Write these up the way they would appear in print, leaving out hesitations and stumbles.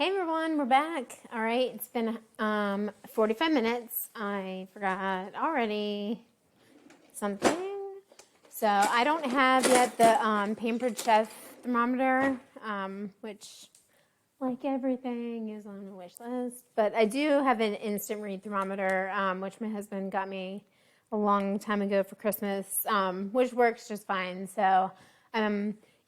Hey everyone, we're back. All right, it's been 45 minutes. I forgot already something. So I don't have yet the Pampered Chef thermometer, which, like everything, is on the wish list. But I do have an instant read thermometer, which my husband got me a long time ago for Christmas, which works just fine. So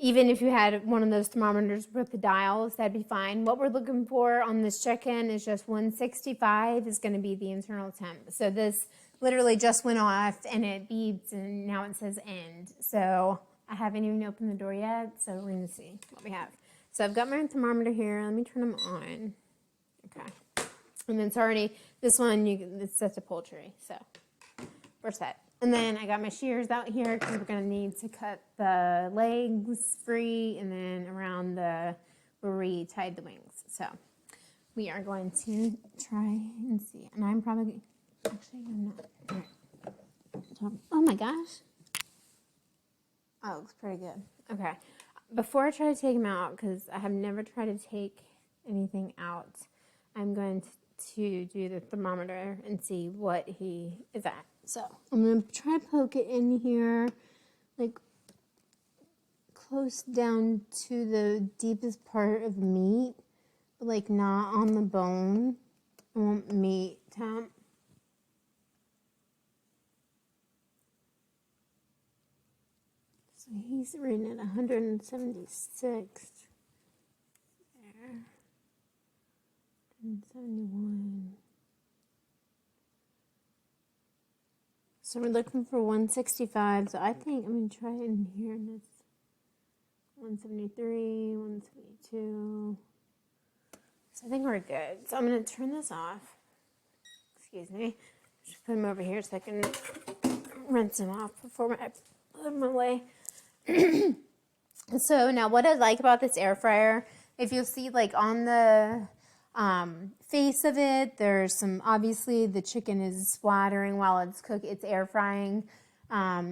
even if you had one of those thermometers with the dials, that'd be fine. What we're looking for on this check-in is just 165 is going to be the internal temp. So this literally just went off and it beeps and now it says end. So I haven't even opened the door yet, so we're going to see what we have. So I've got my thermometer here. Let me turn them on. Okay. And then it's already, this one, it's set to poultry, so we're set. And then I got my shears out here because we're going to need to cut the legs free and then around where we tied the wings. So we are going to try and see. And I'm probably, actually, I'm not. All right. Oh my gosh. Oh, it looks pretty good. Okay. Before I try to take him out, because I have never tried to take anything out, I'm going to do the thermometer and see what he is at. So I'm going to try to poke it in here, like close down to the deepest part of meat, but like not on the bone. I want meat temp. So he's rated at 176. There. 171. So we're looking for 165. So I think I'm going to try it in here. And it's 173, 172. So I think we're good. So I'm going to turn this off. Excuse me. Just put him over here so I can rinse him off before I put him away. So now what I like about this air fryer, if you'll see like on the face of it, there's some, obviously the chicken is splattering while it's cooking, it's air frying.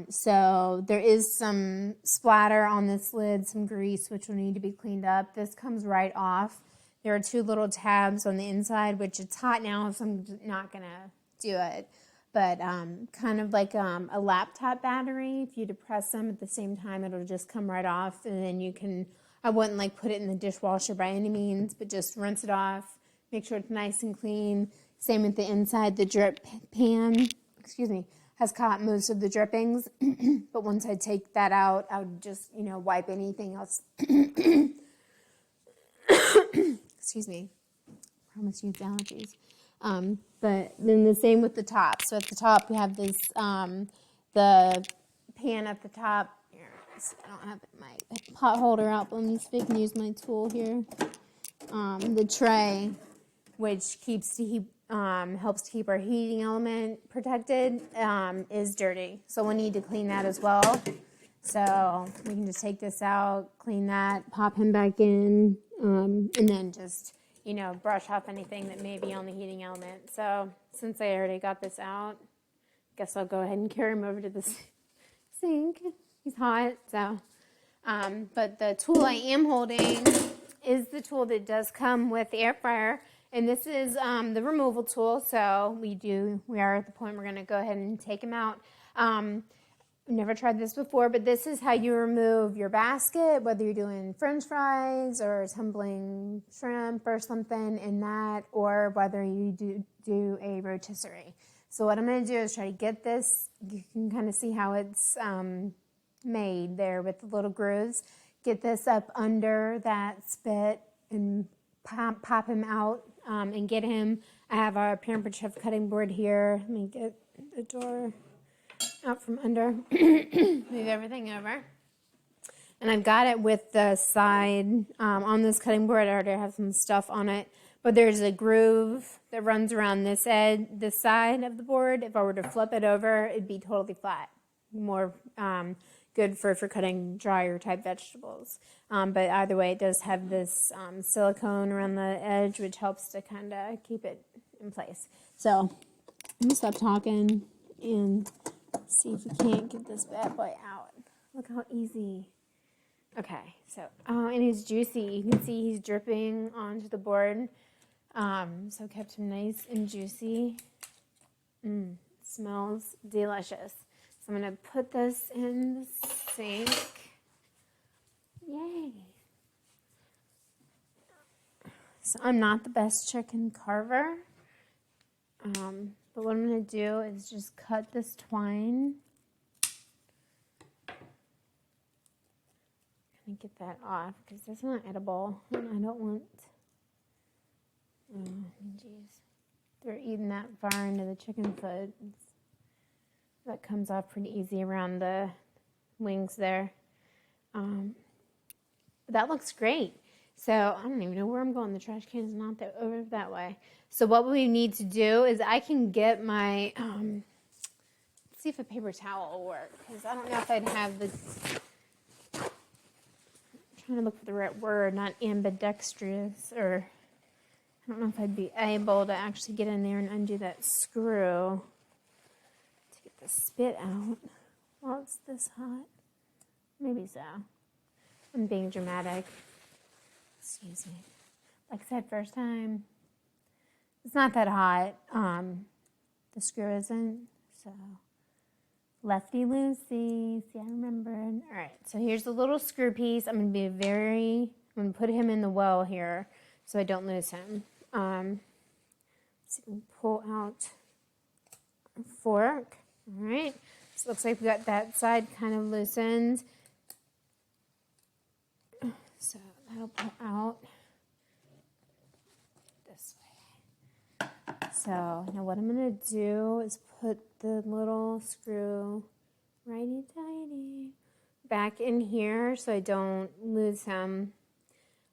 So there is some splatter on this lid, some grease, which will need to be cleaned up. This comes right off. There are two little tabs on the inside, which it's hot now, so I'm not going to do it. But kind of like a laptop battery, if you depress them at the same time, it'll just come right off. And then you can, I wouldn't like put it in the dishwasher by any means, but just rinse it off. Make sure it's nice and clean. Same with the inside. The drip pan, has caught most of the drippings. But once I take that out, I would just, wipe anything else. Excuse me. I promise you it's allergies. But then the same with the top. So at the top we have this, the pan at the top. Here, I don't have my pot holder out, but let me see if I can use my tool here. The tray, which helps to keep our heating element protected, is dirty. So we'll need to clean that as well. So we can just take this out, clean that, pop him back in, and then just brush off anything that may be on the heating element. So since I already got this out, I guess I'll go ahead and carry him over to the sink. He's hot, so. But the tool I am holding is the tool that does come with the air fryer, and this is the removal tool. So we are at the point we're going to go ahead and take him out. I've never tried this before, but this is how you remove your basket, whether you're doing French fries or tumbling shrimp or something in that, or whether you do a rotisserie. So what I'm going to do is try to get this. You can kind of see how it's made there with the little grooves. Get this up under that spit and pop him out and get him. I have our Pampered Chef cutting board here. Let me get the door out from under, move everything over. And I've got it with the side, on this cutting board, I already have some stuff on it, but there's a groove that runs around this side of the board. If I were to flip it over, it'd be totally flat. More good for cutting drier type vegetables. But either way, it does have this silicone around the edge, which helps to kind of keep it in place. So I'm gonna stop talking and see if we can't get this bad boy out. Look how easy Okay, so, oh, and he's juicy. You can see he's dripping onto the board. So kept him nice and juicy. Smells delicious. So I'm gonna put this in the sink. Yay. So I'm not the best chicken carver. But what I'm going to do is just cut this twine. I'm going to get that off because that's not edible. And I don't want, oh, jeez. They're eating that far into the chicken foot. That comes off pretty easy around the wings there. But that looks great. So I don't even know where I'm going. The trash can is not there, over that way. So what we need to do is I can get my, let's see if a paper towel will work. Because I don't know if I'd have this, I'm trying to look for the right word, not ambidextrous, or I don't know if I'd be able to actually get in there and undo that screw to get the spit out while it's this hot. Maybe so. I'm being dramatic. Excuse me. Like I said, first time. It's not that hot. The screw isn't. So, lefty loosey. See, I remembered. All right. So here's the little screw piece. I'm going to put him in the well here so I don't lose him. So pull out a fork. All right. So it looks like we got that side kind of loosened. So that'll pull out this way. So now what I'm going to do is put the little screw righty-tighty back in here so I don't lose him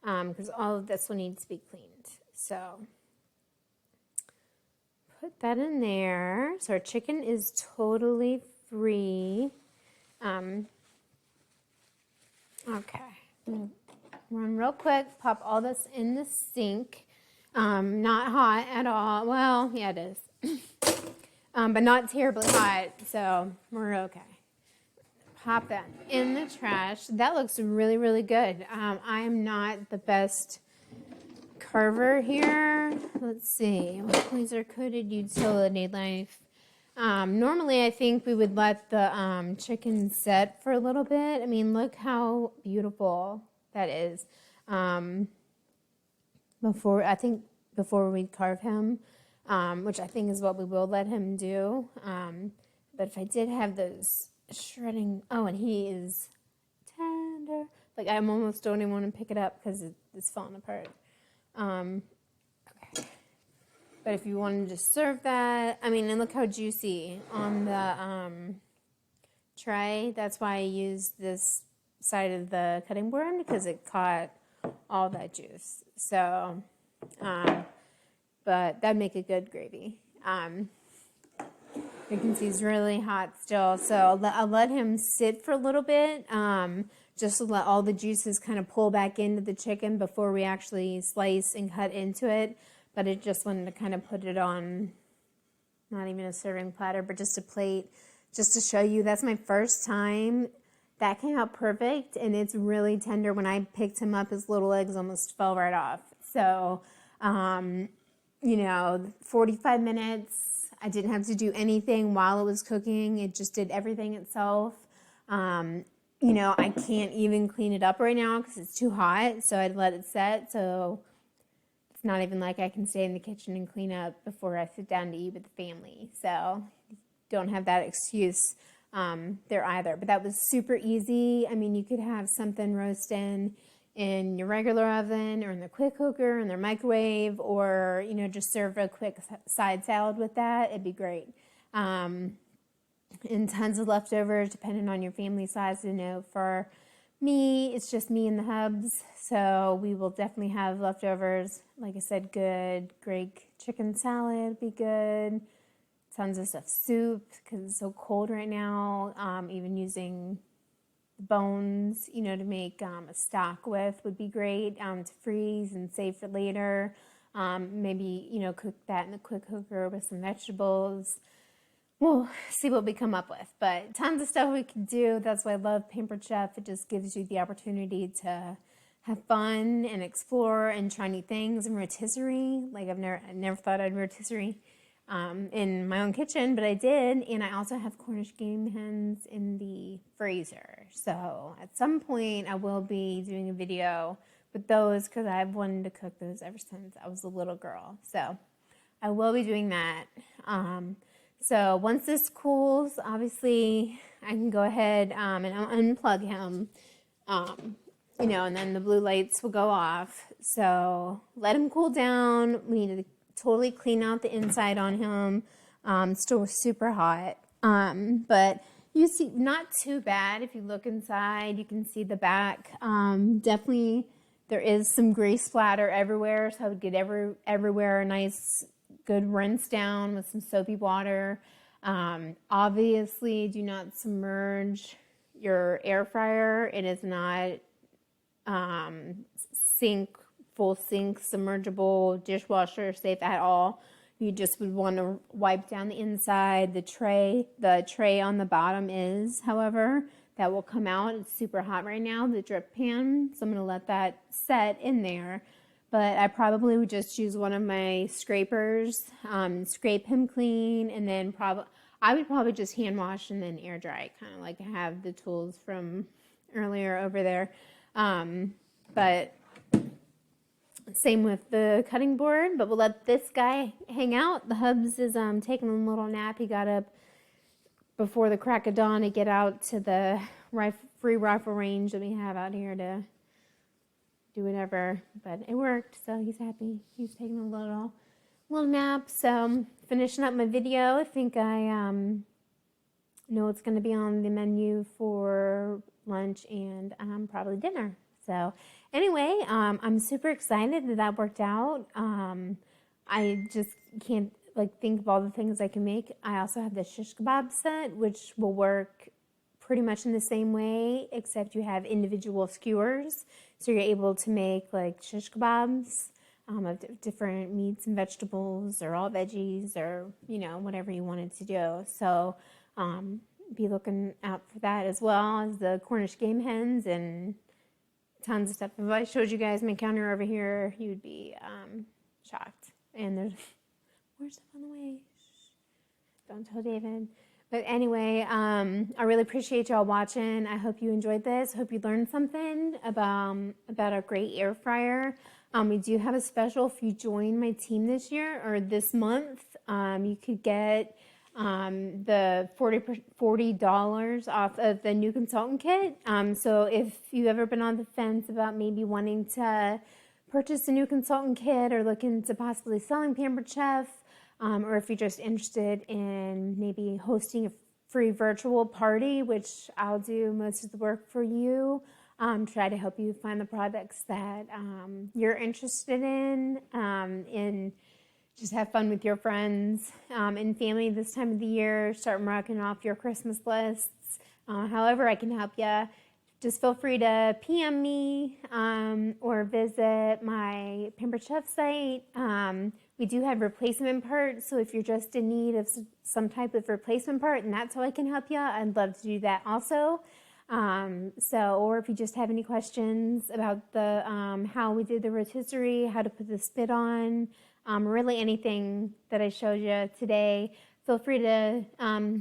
because all of this will need to be cleaned. So put that in there. So our chicken is totally free. Okay. Run real quick, pop all this in the sink. Not hot at all. Well, yeah, it is. But not terribly hot, so we're okay. Pop that in the trash. That looks really, really good. I am not the best carver here. Let's see. Laser coated utility knife. Normally, I think we would let the chicken set for a little bit. I mean, look how beautiful that is. Before we carve him, which I think is what we will let him do. But if I did have those shredding, and he is tender. Like I almost don't even want to pick it up because it's falling apart. Okay. But if you wanted to serve that, and look how juicy on the tray. That's why I used this side of the cutting board because it caught all that juice. So, but that'd make a good gravy. You can see it's really hot still. So I'll let him sit for a little bit, just to let all the juices kind of pull back into the chicken before we actually slice and cut into it. But I just wanted to kind of put it on, not even a serving platter, but just a plate, just to show you that's my first time. That came out perfect, and it's really tender. When I picked him up, his little legs almost fell right off. So, 45 minutes. I didn't have to do anything while it was cooking. It just did everything itself. I can't even clean it up right now because it's too hot, so I'd let it set. So it's not even like I can stay in the kitchen and clean up before I sit down to eat with the family. So don't have that excuse there either. But that was super easy. You could have something roasting in your regular oven or in the quick cooker, in their microwave, or, just serve a quick side salad with that. It'd be great. And tons of leftovers depending on your family size. For me, it's just me and the hubs. So we will definitely have leftovers. Like I said, good Greek chicken salad would be good. Tons of stuff, soup, because it's so cold right now. Even using bones, to make a stock with would be great, to freeze and save for later. Maybe, cook that in the quick cooker with some vegetables. we'll see what we come up with. But tons of stuff we can do. That's why I love Pampered Chef. It just gives you the opportunity to have fun and explore and try new things. And rotisserie, like I never thought I'd rotisserie in my own kitchen, but I did. And I also have Cornish game hens in the freezer. So at some point I will be doing a video with those because I've wanted to cook those ever since I was a little girl. So I will be doing that. So once this cools, obviously I can go ahead and unplug him, you know, and then the blue lights will go off. So let him cool down. We need to totally clean out the inside on him. Still super hot, but you see, not too bad. If you look inside, you can see the back. Definitely, there is some grease splatter everywhere, so I would get everywhere a nice, good rinse down with some soapy water. Obviously, do not submerge your air fryer. It is not full sink, submergible, dishwasher safe at all. You just would want to wipe down the inside. The tray on the bottom is, however, that will come out. It's super hot right now, the drip pan, so I'm going to let that set in there. But I probably would just use one of my scrapers, scrape him clean, and then I would probably just hand wash and then air dry, kind of like I have the tools from earlier over there. But same with the cutting board, but we'll let this guy hang out. The Hubs is taking a little nap. He got up before the crack of dawn to get out to the free rifle range that we have out here to do whatever, but it worked, so he's happy. He's taking a little nap. So finishing up my video, I think I know what's going to be on the menu for lunch and probably dinner. So anyway, I'm super excited that worked out. I just can't think of all the things I can make. I also have the shish kebab set, which will work pretty much in the same way, except you have individual skewers. So you're able to make like shish kebabs of different meats and vegetables, or all veggies, or, you know, whatever you wanted to do. So be looking out for that, as well as the Cornish game hens and tons of stuff. If I showed you guys my counter over here, you'd be shocked. And there's more stuff on the way. Shh. Don't tell David. But anyway, I really appreciate y'all watching. I hope you enjoyed this. Hope you learned something about our great air fryer. We do have a special. If you join my team this year or this month, you could get the $40 off of the new consultant kit. So if you've ever been on the fence about maybe wanting to purchase a new consultant kit or looking to possibly selling Pampered Chef, or if you're just interested in maybe hosting a free virtual party, which I'll do most of the work for you, try to help you find the products that you're interested in, and just have fun with your friends and family this time of the year. Start marking off your Christmas lists. However I can help you, just feel free to PM me or visit my Pampered Chef site. We do have replacement parts, so if you're just in need of some type of replacement part and that's how I can help you, I'd love to do that also. Or if you just have any questions about the how we did the rotisserie, how to put the spit on, really anything that I showed you today, feel free to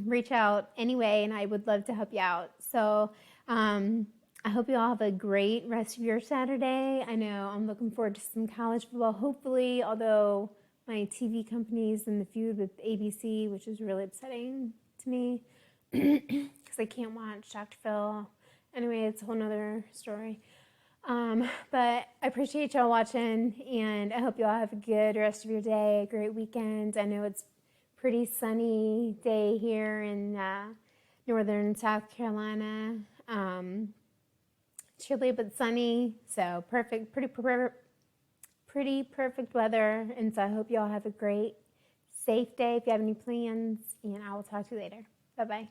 reach out anyway, and I would love to help you out. So I hope you all have a great rest of your Saturday. I know I'm looking forward to some college football, hopefully, although my TV company's in the feud with ABC, which is really upsetting to me because I can't watch Dr. Phil. Anyway, it's a whole nother story. But I appreciate y'all watching, and I hope you all have a good rest of your day, a great weekend. I know it's pretty sunny day here in northern South Carolina. Chilly but sunny, so perfect, pretty perfect weather. And so I hope you all have a great, safe day if you have any plans, and I will talk to you later. Bye-bye.